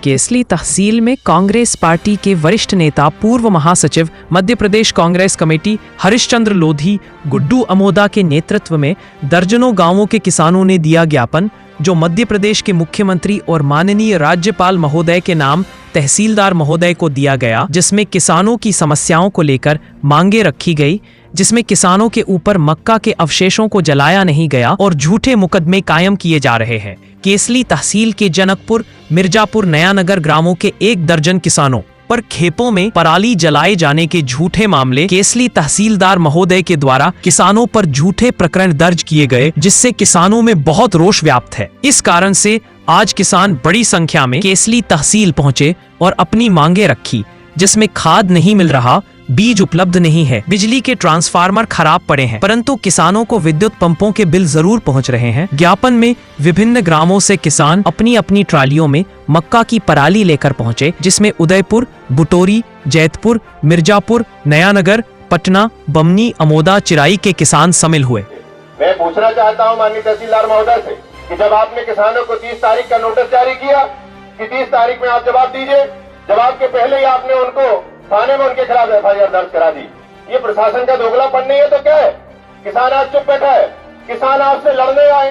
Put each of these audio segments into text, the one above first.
केसली तहसील में कांग्रेस पार्टी के वरिष्ठ नेता पूर्व महासचिव मध्य प्रदेश कांग्रेस कमेटी हरिश्चंद्र लोधी गुड्डू अमोदा के नेतृत्व में दर्जनों गांवों के किसानों ने दिया ज्ञापन, जो मध्य प्रदेश के मुख्यमंत्री और माननीय राज्यपाल महोदय के नाम तहसीलदार महोदय को दिया गया, जिसमें किसानों की समस्याओं को लेकर मांगे रखी गई, जिसमें किसानों के ऊपर मक्का के अवशेषों को जलाया नहीं गया और झूठे मुकदमे कायम किए जा रहे हैं। केसली तहसील के जनकपुर, मिर्जापुर, नयानगर ग्रामों के 1 दर्जन किसानों पर खेपों में पराली जलाए जाने के झूठे मामले केसली तहसीलदार महोदय के द्वारा किसानों पर झूठे प्रकरण दर्ज किए गए, जिससे किसानों में बहुत रोष व्याप्त है। इस कारण से आज किसान बड़ी संख्या में केसली तहसील पहुंचे और अपनी मांगे रखी, जिसमें खाद नहीं मिल रहा, बीज उपलब्ध नहीं है, बिजली के ट्रांसफार्मर खराब पड़े हैं, परंतु किसानों को विद्युत पंपों के बिल जरूर पहुंच रहे हैं। ज्ञापन में विभिन्न ग्रामों से किसान अपनी अपनी ट्रालियों में मक्का की पराली लेकर पहुंचे, जिसमें उदयपुर, बुटोरी, जैतपुर, मिर्जापुर, नयानगर, पटना, बमनी, अमोदा, चिराई के किसान शामिल हुए। मैं पूछना चाहता हूं माननीय तहसीलदार महोदय से कि जब आपने किसानों को 30 तारीख का नोटिस जारी किया कि 30 तारीख में आप जवाब दीजिए, जवाब के पहले ही आपने उनको थाने में उनके खिलाफ एफआईआर दर्ज करा दी। ये प्रशासन का दोगलापन नहीं है तो क्या है? किसान आज चुप बैठा है, किसान आपसे लड़ने आए,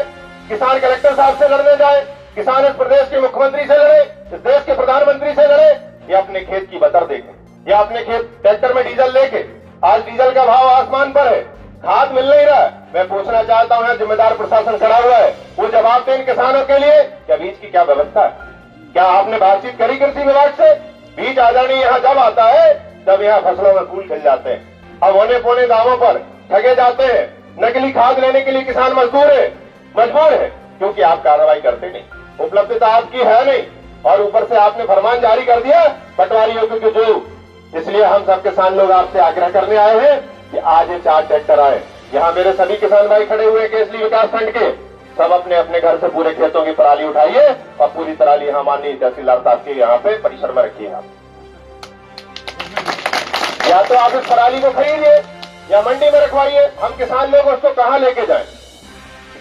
किसान कलेक्टर साहब से लड़ने जाए, किसान इस प्रदेश के मुख्यमंत्री से लड़े, इस देश के प्रधानमंत्री से लड़े, ये अपने खेत की बतर देखे, ये अपने खेत ट्रैक्टर में डीजल लेके, आज डीजल का भाव आसमान पर है, खाद मिल नहीं रहा है। मैं पूछना चाहता हूँ, जिम्मेदार प्रशासन खड़ा हुआ है, वो जवाब दे इन किसानों के लिए, क्या बीज की क्या व्यवस्था है? क्या आपने बातचीत करी कृषि विभाग से? बीज आदानी यहाँ जब आता है तब यहाँ फसलों में फूल खिल जाते हैं। अब होने पोने दामों पर ठगे जाते हैं, नकली खाद लेने के लिए किसान मजबूर है, क्योंकि आप कार्रवाई करते नहीं, उपलब्धता आपकी है नहीं, और ऊपर से आपने फरमान जारी कर दिया पटवारियों को जो। इसलिए हम सब किसान लोग आपसे आग्रह करने आए हैं कि आज ये 4 ट्रैक्टर आए। यहाँ मेरे सभी किसान भाई खड़े हुए केसली विकास खंड के, सब अपने अपने घर से पूरे खेतों की पराली उठाइए और पूरी पराली यहाँ माननीय तहसीलदार साहब के यहाँ पे परिसर में रखिए। आप या तो आप इस पराली को खरीदिए या मंडी में रखवाइए, हम किसान लोग उसको कहाँ लेके जाएं?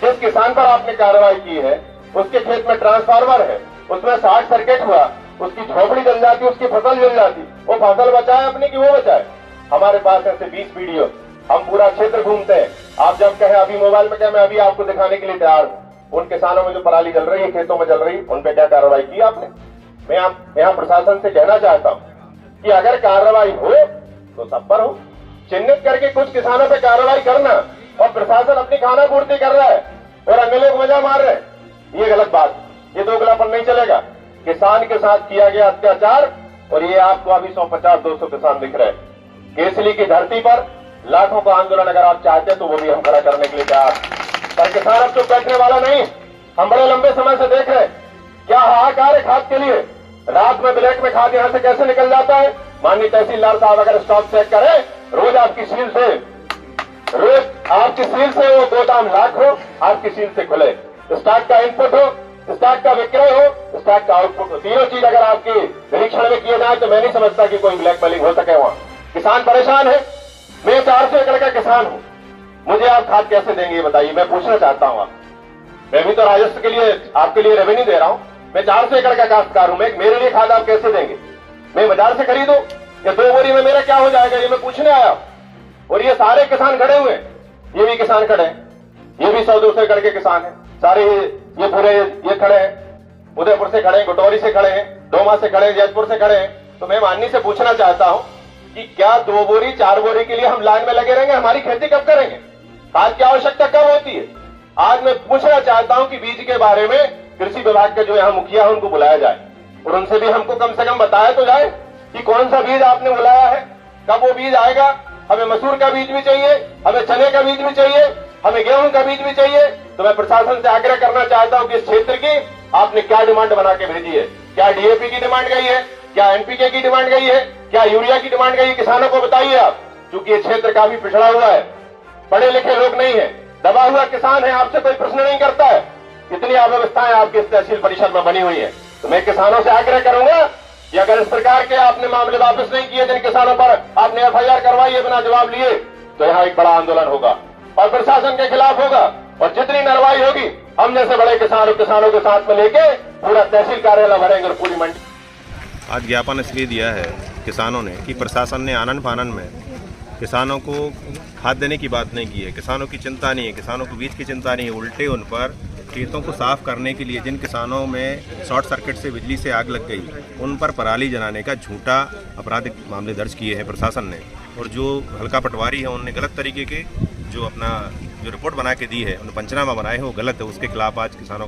जिस किसान पर आपने कार्रवाई की है उसके खेत में ट्रांसफार्मर है, उसमें शॉर्ट सर्किट हुआ, उसकी झोपड़ी जल जाती, उसकी फसल जल जाती, वो फसल बचाए अपनी कि वो बचाए? हमारे पास ऐसे 20 वीडियो, हम पूरा क्षेत्र घूमते हैं। आप जब कहें अभी मोबाइल में कहें, मैं अभी आपको दिखाने के लिए तैयार हूं। उन किसानों में जो पराली जल रही है, खेतों में जल रही है, उन पे क्या कार्रवाई की आपने? मैं यहाँ प्रशासन से कहना चाहता हूं कि अगर कार्रवाई हो तो सब पर हो, चिन्हित करके कुछ किसानों पे कार्रवाई करना, और प्रशासन अपनी खाना पूर्ति कर रहा है और अन्य लोग मजा मार रहे हैं, ये गलत बात, ये दोगलापन नहीं चलेगा। किसान के साथ किया गया अत्याचार, और ये आपको अभी 150-200 किसान दिख रहे हैं। केसली की धरती पर लाखों का आंदोलन अगर आप चाहते हैं तो वो भी हम खड़ा करने के लिए तैयार, पर किसान अब तो बैठने वाला नहीं। हम बड़े लंबे समय से देख रहे हैं क्या हाहाकार है खाद के लिए। रात में ब्लैक में खाद यहां से कैसे निकल जाता है? माननीय तहसीलदार साहब अगर स्टॉक चेक करें, रोज आपकी सील से वो गोदाम लाख हो, आपकी सील से खुले, स्टॉक का इनपुट हो, स्टॉक का विक्रय हो, स्टॉक का आउटपुट हो, तीनों चीज अगर आपके निरीक्षण में किए जाए तो मैं नहीं समझता कि कोई ब्लैक मेलिंग हो सके वहां। किसान परेशान है, मैं 400 एकड़ का किसान हूं, मुझे आप खाद कैसे देंगे ये बताइए? मैं पूछना चाहता हूं आप, मैं भी तो राजस्व के लिए आपके लिए रेवेन्यू दे रहा हूं, मैं 400 एकड़ का काश्तकार हूं, मेरे लिए खाद आप कैसे देंगे? मैं बाजार से खरीदूं या 2 बोरी में मेरा क्या हो जाएगा? ये मैं पूछने आया। और ये सारे किसान खड़े हुए, ये भी किसान खड़े हैं, ये भी 100-200 एकड़ के किसान है, सारे ये पूरे ये खड़े हैं, उदयपुर से खड़े हैं, गुटौरी से खड़े हैं, डोमा से खड़े हैं, जैतपुर से खड़े हैं। तो मैं माननीय से पूछना चाहता हूं कि क्या 2 बोरी 4 बोरी के लिए हम लाइन में लगे रहेंगे? हमारी खेती कब करेंगे? खाद की आवश्यकता कब होती है? आज मैं पूछना चाहता हूं कि बीज के बारे में कृषि विभाग के जो यहाँ मुखिया है उनको बुलाया जाए और उनसे भी हमको कम से कम बताया तो जाए कि कौन सा बीज आपने बुलाया है, कब वो बीज आएगा। हमें मसूर का बीज भी चाहिए, हमें चने का बीज भी चाहिए, हमें गेहूं का बीज भी चाहिए। तो मैं प्रशासन से आग्रह करना चाहता हूं कि इस क्षेत्र की आपने क्या डिमांड बना के भेजी है? क्या डीएपी की डिमांड गई है? क्या एनपीके की डिमांड गई है? क्या यूरिया की डिमांड गई? किसानों को बताइए आप, क्योंकि ये क्षेत्र काफी पिछड़ा हुआ है, पढ़े लिखे लोग नहीं है, दबा हुआ किसान है, आपसे कोई प्रश्न नहीं करता है। इतनी अव्यवस्थाएं आपकी इस तहसील परिषद में बनी हुई है। तो मैं किसानों से आग्रह करूंगा कि अगर इस प्रकार के आपने मामले वापस नहीं किए, जिन किसानों पर आपने एफआईआर करवाई है बिना जवाब लिए, तो यहाँ एक बड़ा आंदोलन होगा और प्रशासन के खिलाफ होगा। और जितनी नरवाई होगी हम जैसे बड़े किसानों के साथ में लेके पूरा तहसील कार्यालय भरेंगे और पूरी मंडी आज ज्ञापन इसलिए दिया है किसानों ने कि प्रशासन ने आनन फानन में किसानों को खाद देने की बात नहीं की है, किसानों की चिंता नहीं है, किसानों को बीज की चिंता नहीं है। उल्टे उन पर खेतों को साफ करने के लिए जिन किसानों में शॉर्ट सर्किट से बिजली से आग लग गई, उन पर पराली जलाने का झूठा आपराधिक मामले दर्ज किए हैं प्रशासन ने। और जो हल्का पटवारी है उन्होंने गलत तरीके के जो अपना जो रिपोर्ट बना के दी है, उन्होंने पंचनामा बनाए हैं, वो गलत है। उसके खिलाफ आज किसानों